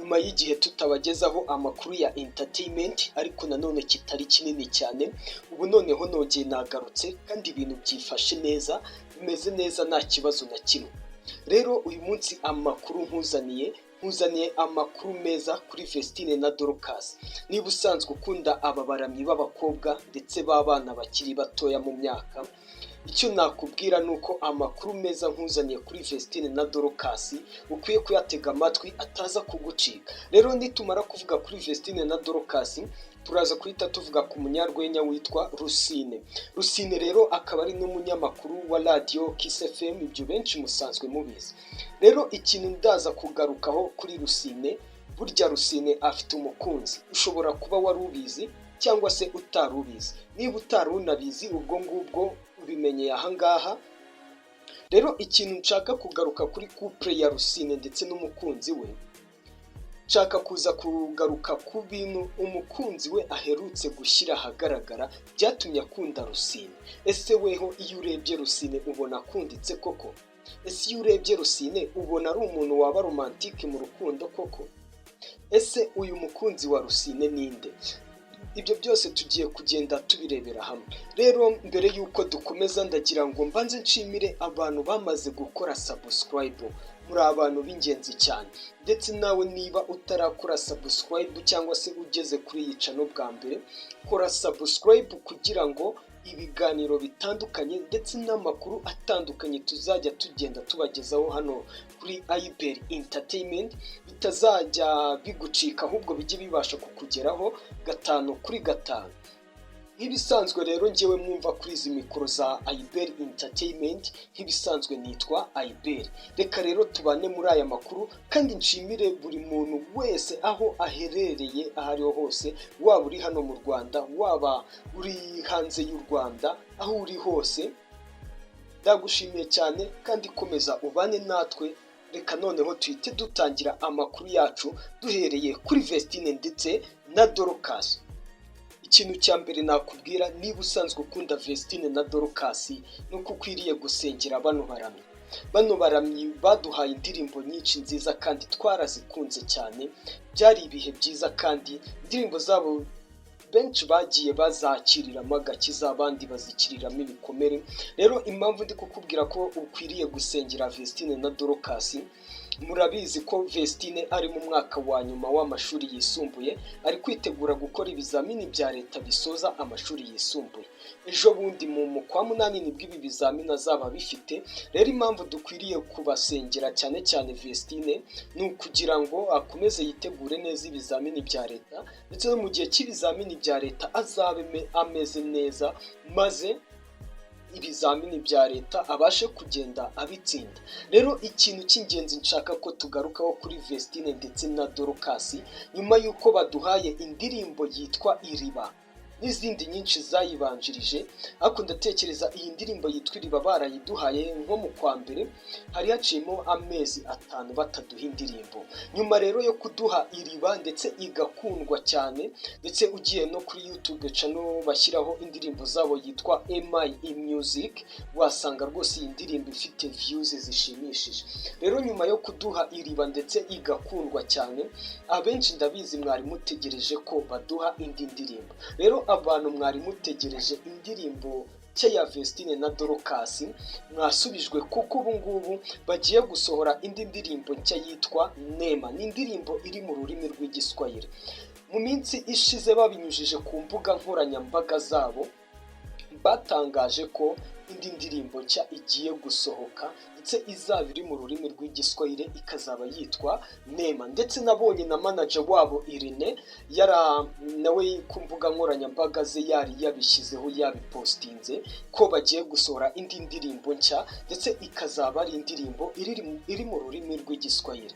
nyuma y'igihe tutabagezaho amakuru ya entertainment ariko nanone kitari kinini cyane, ubu noneho nongeye nagarutse kandi ibintu byifashe neza, bimeze neza nta kibazo na kimwe. Rero uyu munsi amakuru nkuzaniye amakuru meza kuri Vestine na Dorcas. Niba usanzwe ukunda aba baramyi b'abakobwa ndetse b'abana bakiri batoya mu myaka, icyo nakubwira nuko amakuru meza nkuzaniye kuri Vestine na Dorcas ukwiye kuyatega amatwi ataza kugucika. Rero nitumara kuvuga kuri Vestine na Dorcas, turaza kuhita tuvuga ku munyarwenya witwa Rusine. Rusine rero akaba ari n'umunyamakuru wa Radio Kiss FM, ibyo benshi musanzwe mubizi. Rero ikintu ndaza kugarukaho kuri Rusine, burya Rusine afite umukunzi. Ushobora kuba wari ubizi cyangwa se utarubizi. Niba utarunabizi ubwo ngubwo ubimenyeye ahangaha. Rero ikintu nshaka kugaruka kuri couple ya Rusine ndetse n'umukunzi we, nshaka kuza kugaruka ku bintu umukunzi we aherutse gushyira ahagaragara byatumye akunda Rusine. Ese weho iyo urebye Rusine ubona akunditse koko? Ese iyo urebye Rusine ubona ari umuntu waba romantike mu rukundo koko? Ese uyu mukunzi wa Rusine ninde? Ibyo byose tugiye kugenda tubirebera hamwe. Rero mbere yuko dukomeza ndagira ngo mbanze nshimire abantu bamaze gukora subscribe. Muri abantu b'ingenzi cyane. Ndetse nawe niba utarakora subscribe cyangwa se ugeze kuri iyi channel bwa mbere, kora subscribe kugira ngo ibiganiro bitandukanye ndetse n'amakuru atandukanye tuzajya tugenda tubagezaho hano kuri IBER Entertainment bitazajya bigucika, ahubwo bijye bibasha kukugeraho 5 kuri 5. Nk'ibisanzwe rero ngewe mwumva kuri izi mikoro za IBER Entertainment, nk'ibisanzwe nitwa IBER. Reka rero tubane muri aya makuru kandi nshimire buri muntu wese aho aherereye ahariho hose, waba uri hano mu Rwanda, waba uri hanze y'u Rwanda, aho uri hose ndagushimiye cyane kandi komeza ubane natwe. Reka noneho tuhite dutangira amakuru yacu duhereye kuri Vestine ndetse na Dorcas. Ikintu cya mbere nakubwira, niba usanzwe ukunda Vestine na Dorcas, nuko ukwiriye gusengera bano baramyi baduhaye indirimbo nyinshi nziza kandi twarazikunze cyane. Byari ibihe byiza kandi indirimbo zabo benshi bagiye bazakiriramo agakiza, abandi bazikiriramo ibikomere. Rero impamvu ndi kukubwira ko ukwiriye gusengera Vestine na Dorcas, murabizi ko Vestine ari mu mwaka wa nyuma w'amashuri yisumbuye, ari kwitegura gukora ibizamini bya leta bisoza amashuri yisumbuye. Ejo bundi mu kwa munani nibwo ibi bizamini azaba bifite. Rero impamvu dukwiriye kubasengera cyane cyane Vestine ni ukugira ngo akomeze yitegure neza ibizamini bya leta, ndetse no mu gihe cy'ibizamini bya leta azabe ameze neza, maze ibizamini bya leta abashe kugenda abitsinda. Rero ikintu cy'ingenzi nshaka ko tugarukaho kuri Vestine ndetse na Dorcas, nyuma y'uko baduhaye indirimbo yitwa Iriba n'izindi nyinshi zayibanjirije, ariko ndatekereza iyi ndirimbo yitwa Iriba barayiduhaye nko mu kwa mbere, hari haciyemo amezi 5 bataduha indirimbo. Nyuma rero yo kuduha Iriba ndetse igakundwa cyane, ndetse ugiye no kuri YouTube channel bashyiraho indirimbo zabo yitwa MI Music, wasanga rwose iyi ndirimbo ifite views zishimishije. Rero nyuma yo kuduha Iriba ndetse igakundwa cyane, abenshi ndabizi mwari mutegereje ko baduha indi ndirimbo. Rero abantu mwari mutegereje indirimbo nshya ya Vestine na Dorcas mwasubijwe, kuko ubu ngubu bagiye gusohora indi ndirimbo nshya yitwa Nema. Ni indirimbo iri mu rurimi rw'igiswahili. Mu minsi ishize babinyujije ku mbuga nkoranyambaga zabo, batangaje ko indi ndirimbo nshya igiye gusohoka ndetse izaba iri mu rurimi rw'igiswahili, ikazaba yitwa Nema. Ndetse nabonye na manager wabo Irene nawe ku mbuga nkoranyambaga ze yari yabishyizeho, yabipostinze ko bagiye gusohora indi ndirimbo nshya, ndetse ikazaba ari indirimbo iri mu rurimi rw'igiswahili.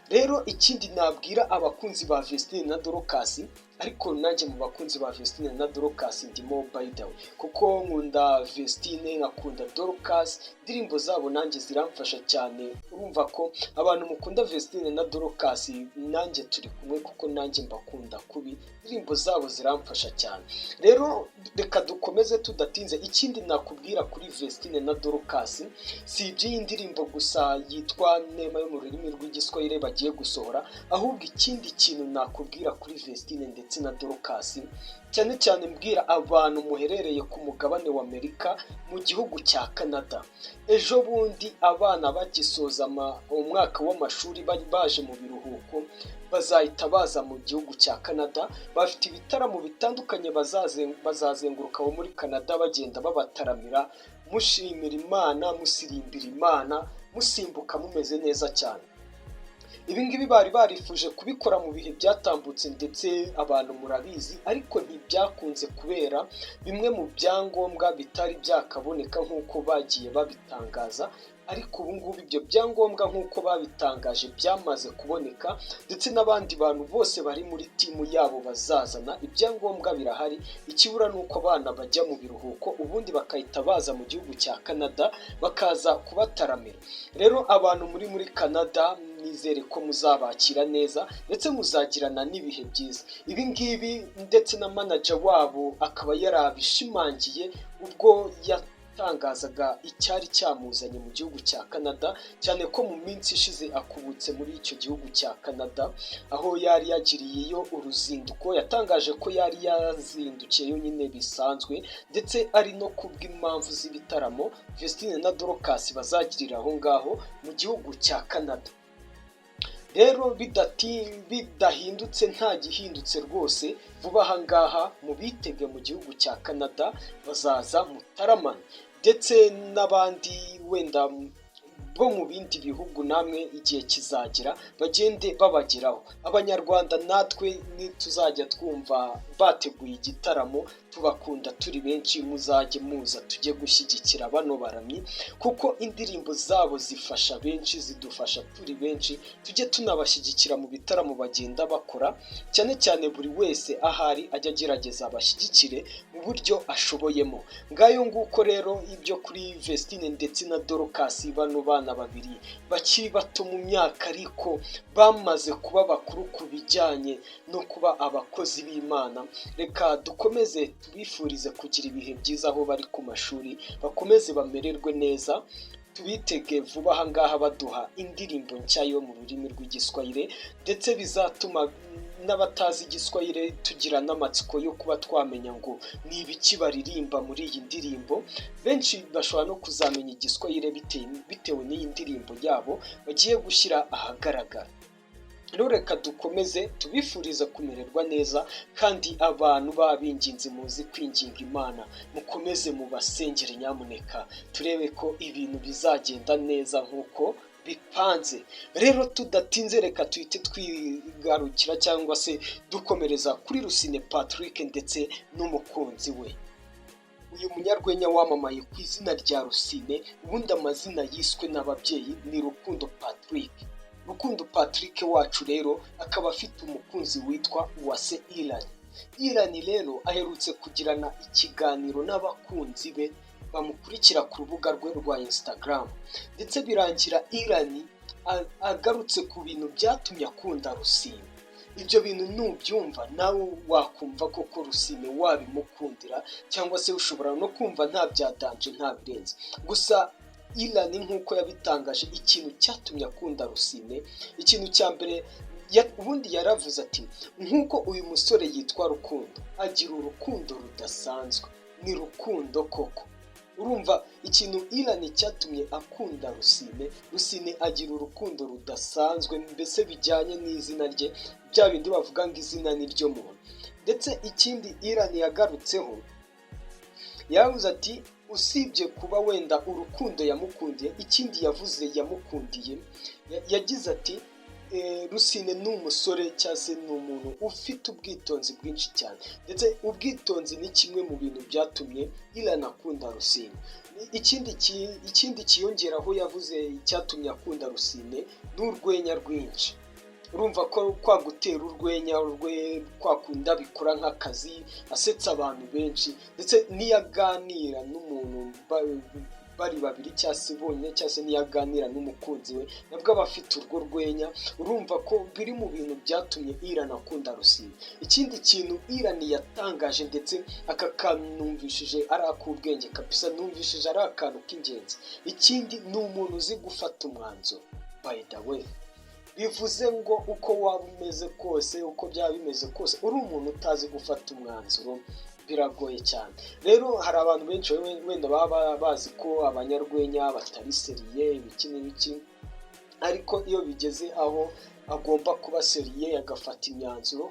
Rero ikindi nabwira abakunzi ba Vestine na Dorcas, ariko nanjye mu bakunzi ba Vestine na Dorcas ndimo by the way, kuko nkunda Vestine nkakunda Dorcas, indirimbo zabo nanjye ziramfasha cyane. Urumva ko abantu mukunda Vestine na Dorcas nanjye turi kumwe, kuko nanjye mbakunda kubi, indirimbo zabo ziramfasha cyane. Rero reka dukomeze tudatinze. Ikindi nakubwira kuri Vestine na Dorcas, si iby'iyi ndirimbo gusa yitwa Nema yo mu rurimi rw'igiswahili bagiye gusohora, ahubwo ikindi kintu nakubwira kuri Vestine ndetse na Dorcas, cyane cyane mbwira abantu muherereye ku mugabane wa Amerika mu gihugu cya Canada. Ejo bundi abana bagisoza umwaka w'amashuri baje mu biruhuko, bazahita baza mu gihugu cya Canada. Bafite ibitaramo bitandukanye bazazenguruka abo muri Canada bagenda babataramira, mushimira Imana, musirimbira Imana, musimbuka mumeze neza cyane. Ibi ngibi bari barifuje kubikora mu bihe byatambutse ndetse abantu murabizi, ariko ntibyakunze kubera bimwe mu byangombwa bitari byakaboneka nk'uko bagiye babitangaza. Ariko ubu ngubu ibyo byangombwa nk'uko babitangaje byamaze kuboneka, ndetse n'abandi bantu bose bari muri timu yabo bazazana ibyangombwa birahari. Ikibura ni uko abana bajya mu biruhuko, ubundi bakahita baza mu gihugu cya Canada bakaza kubataramira. Rero abantu muri Canada, nizere ko muzabakira neza ndetse muzagirana n'ibihe byiza. Ibi ngibi ndetse na manager wabo akaba yarabishimangiye ubwo yatangazaga icyari cyamuzanye mu gihugu cya Canada, cyane ko mu minsi ishize akubutse muri icyo gihugu cya Canada, aho yari yagiriyeyo uruzinduko. Yatangaje ko yari yazindukiyeyo nyine bisanzwe, ndetse ari no kubw'impamvu z'ibitaramo Vestine na Dorcas bazagirira aho ngaho mu gihugu cya Canada. Rero bidahindutse nta gihindutse rwose, vuba aha ngaha mu bitege mu gihugu cya Canada bazaza mutaramana, ndetse n'abandi wenda bo mu bindi bihugu namwe igihe kizagira bagende babageraho. Abanyarwanda natwe nituzajya twumva bateguye igitaramo, tubakunda turi benshi, muzajye muza tujye gushyigikira bano baramyi, kuko indirimbo zabo zifasha benshi, zidufasha turi benshi. Tujye tunabashyigikira mu bitaramo bagenda bakora, cyane cyane buri wese ahari ajya agerageza abashyigikire mu buryo ashoboyemo. Ngayo nguko rero ibyo kuri Vestine ndetse na Dorcas, bano bana babiri bakiri bato mu myaka ariko bamaze kuba bakuru ku bijyanye no kuba abakozi b'Imana. Reka dukomeze tubifurize kugira ibihe byiza aho bari ku mashuri, bakomeze bamererwe neza. Tubitege vuba aha ngaha baduha indirimbo nshya yo mu rurimi rw'igiswahili, ndetse bizatuma n'abatazi igiswahili tugira n'amatsiko yo kuba twamenya ngo ni ibiki baririmba muri iyi ndirimbo. Benshi bashobora no kuzamenya igiswahili bitewe n'iyi ndirimbo yabo bagiye gushyira ahagaragara. Rero reka dukomeze tubifuriza kumererwa neza, kandi abantu babinginze muzi kwinginga Imana, mukomeze mubasengere nyamuneka, turebe ko ibintu bizagenda neza nk'uko bipanze. Rero tudatinze reka tuhite twigarukira cyangwa se dukomereza kuri Rusine Patrick ndetse n'umukunzi we. Uyu munyarwenya wamamaye ku izina rya Rusine, ubundi amazina yiswe n'ababyeyi ni Rukundo Patrick. Rukundo Patrick wacu rero akaba afite umukunzi witwa Uwase Irani. Irani rero aherutse kugirana ikiganiro n'abakunzi be bamukurikira ku rubuga rwe rwa Instagram, ndetse birangira Irani agarutse ku bintu byatumye akunda Rusine. Ibyo bintu nubyumva nawe wakumva koko Rusine wabimukundira, cyangwa se ushobora no kumva nta byadanje nta birenze. Gusa Irani nk'uko yabitangaje ikintu cyatumye akunda Rusine, ikintu cya mbere ubundi yaravuze ati nk'uko uyu musore yitwa Rukundo agira urukundo rudasanzwe, ni Rukundo koko. Urumva ikintu Irani cyatumye akunda Rusine, Rusine agira urukundo rudasanzwe, mbese bijyanye n'izina rye, bya bindi bavuga ngo izina ni ryo muntu. Ndetse ikindi Irani yagarutseho, yavuze ati usibye kuba wenda urukundo yamukundiye, ikindi yavuze yamukundiye, yagize ati Rusine ni umusore cyangwa se ni umuntu ufite ubwitonzi bwinshi cyane, ndetse ubwitonzi ni kimwe mu bintu byatumye Irani akunda Rusine. Ikindi kiyongeraho yavuze cyatumye akunda Rusine ni urwenya rwinshi. urumva ko kwa gutera urwenya kwa kunda bikora nk'akazi, asetsa abantu benshi, ndetse n'iyo aganira n'umuntu bari babiri cyangwa se bonyine, cyangwa se n'iyo aganira n'umukunzi we nabwo aba afite urwo rwenya. Urumva ko biri mu bintu byatumye Irani akunda Rusine. Ikindi kintu Irani yatangaje, ndetse aka kantu numvishije ari ak'ubwenge kabisa, numvishije ari akantu k'ingenzi. Ikindi ni umuntu uzi gufata umwanzuro. By the way, bivuze ngo uko waba umeze kose, uko byaba bimeze kose, uri umuntu utazi gufata umwanzuro biragoye cyane. Rero hari abantu benshi wenda baba bazi ko abanyarwenya batari seriye ibiki n'ibiki, ariko iyo bigeze aho agomba kuba seriye agafata imyanzuro,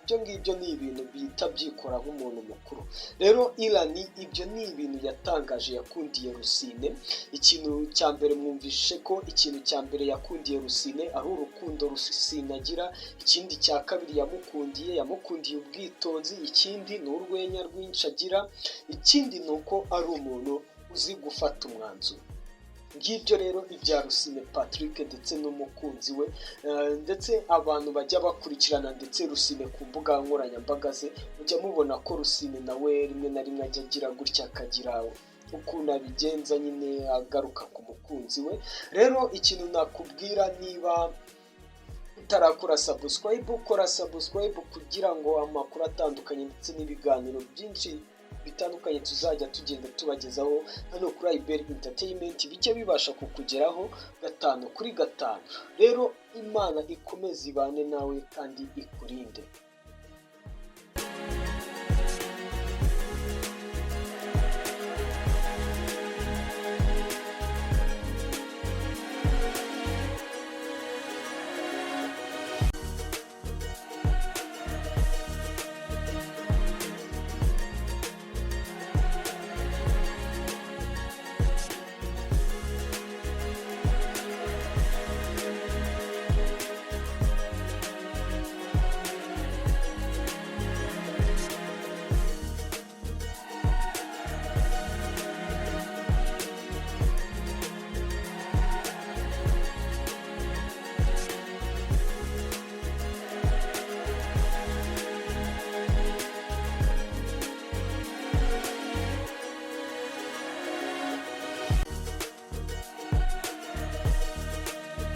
ibyo ngibyo ni ibintu bihita byikora nk'umuntu mukuru. Rero Irani ibyo ni ibintu yatangaje yakundiye Rusine. Ikintu cya mbere mwumvishe ko ikintu cya mbere yakundiye Rusine ari urukundo Rusine agira. Ikindi cya kabiri yamukundiye ubwitonzi. Ikindi ni urwenya rwinshi agira. Ikindi ni uko ari umuntu uzi gufata umwanzuro. Ngibyo rero ibya Rusine Patrick ndetse n'umukunzi we, ndetse abantu bajya bakurikirana ndetse Rusine ku mbuga nkoranyambaga ze, mujya mubona ko Rusine nawe rimwe na rimwe ajya agira gutya, akagira ukuntu abigenza nyine agaruka ku mukunzi we. Rero ikintu nakubwira, niba utarakora subscribe, ukora subscribe kugira ngo amakuru atandukanye ndetse n'ibiganiro byinshi bitandukanye tuzajya tugenda tubagezaho hano kuri Iberi Entertainment bijye bibasha kukugeraho 5 kuri 5. Rero Imana ikomeze ibane nawe kandi ikurinde.